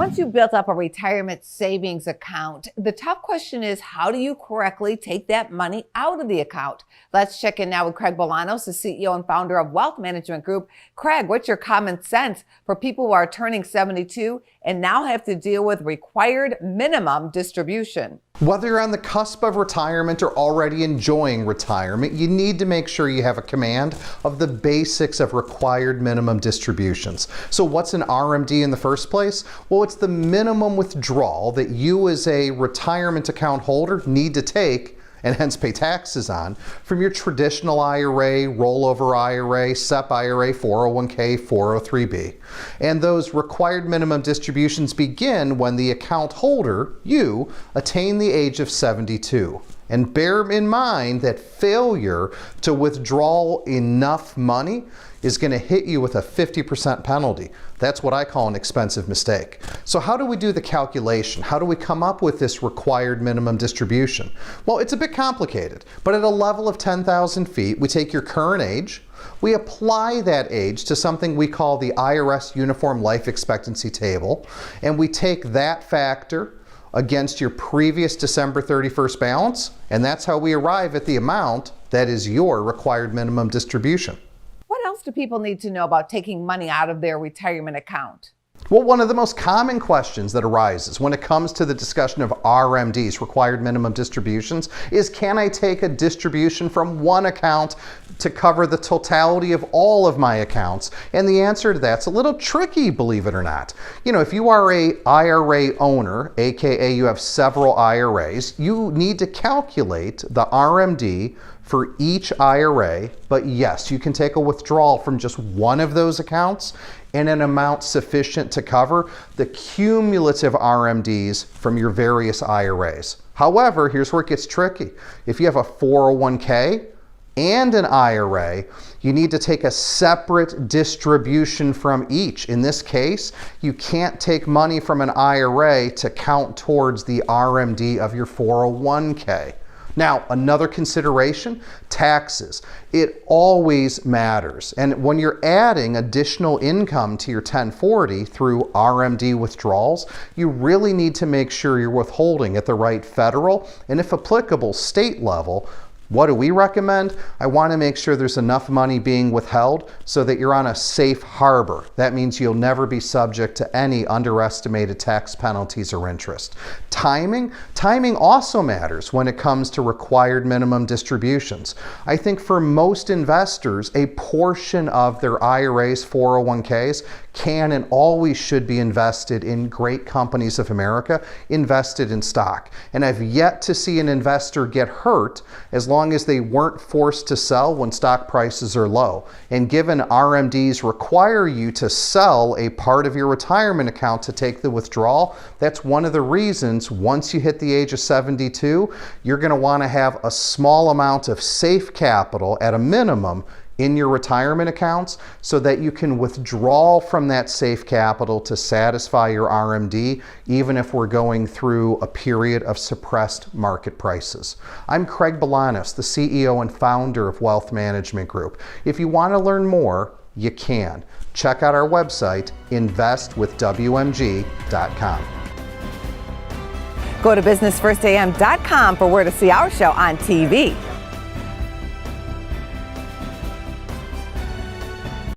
Once you've built up a retirement savings account, the tough question is, how do you correctly take that money out of the account? Let's check in now with Craig Bolanos, the CEO and founder of Wealth Management Group. Craig, what's your common sense for people who are turning 72 and now have to deal with required minimum distribution? Whether you're on the cusp of retirement or already enjoying retirement, you need to make sure you have a command of the basics of required minimum distributions. So what's an RMD in the first place? Well, it's the minimum withdrawal that you as a retirement account holder need to take and hence pay taxes on from your traditional IRA, rollover IRA, SEP IRA, 401k, 403b. And those required minimum distributions begin when the account holder, you, attain the age of 72. And bear in mind that failure to withdraw enough money is going to hit you with a 50% penalty. That's what I call an expensive mistake. So how do we do the calculation? How do we come up with this required minimum distribution? Well, it's a bit complicated, but at a level of 10,000 feet, we take your current age, we apply that age to something we call the IRS Uniform Life Expectancy Table, and we take that factor against your previous December 31st balance, and that's how we arrive at the amount that is your required minimum distribution. What else do people need to know about taking money out of their retirement account? Well, one of the most common questions that arises when it comes to the discussion of RMDs, required minimum distributions, is can I take a distribution from one account to cover the totality of all of my accounts? And the answer to that's a little tricky, believe it or not. You know, if you are a IRA owner, aka you have several IRAs, you need to calculate the RMD for each IRA, but yes, you can take a withdrawal from just one of those accounts in an amount sufficient to cover the cumulative RMDs from your various IRAs. However, here's where it gets tricky. If you have a 401k and an IRA, you need to take a separate distribution from each. In this case, you can't take money from an IRA to count towards the RMD of your 401k. Now, another consideration, taxes. It always matters. And when you're adding additional income to your 1040 through RMD withdrawals, you really need to make sure you're withholding at the right federal and, if applicable, state level. What do we recommend? I want to make sure there's enough money being withheld so that you're on a safe harbor. That means you'll never be subject to any underestimated tax penalties or interest. Timing also matters when it comes to required minimum distributions. I think for most investors, a portion of their IRAs, 401ks, can and always should be invested in great companies of America, invested in stock. And I've yet to see an investor get hurt as long as they weren't forced to sell when stock prices are low. And given RMDs require you to sell a part of your retirement account to take the withdrawal, that's one of the reasons once you hit the age of 72, you're going to want to have a small amount of safe capital at a minimum in your retirement accounts so that you can withdraw from that safe capital to satisfy your RMD, even if we're going through a period of suppressed market prices. I'm Craig Bolanos, the CEO and founder of Wealth Management Group. If you want to learn more, you can. Check out our website, investwithwmg.com. Go to businessfirstam.com for where to see our show on TV.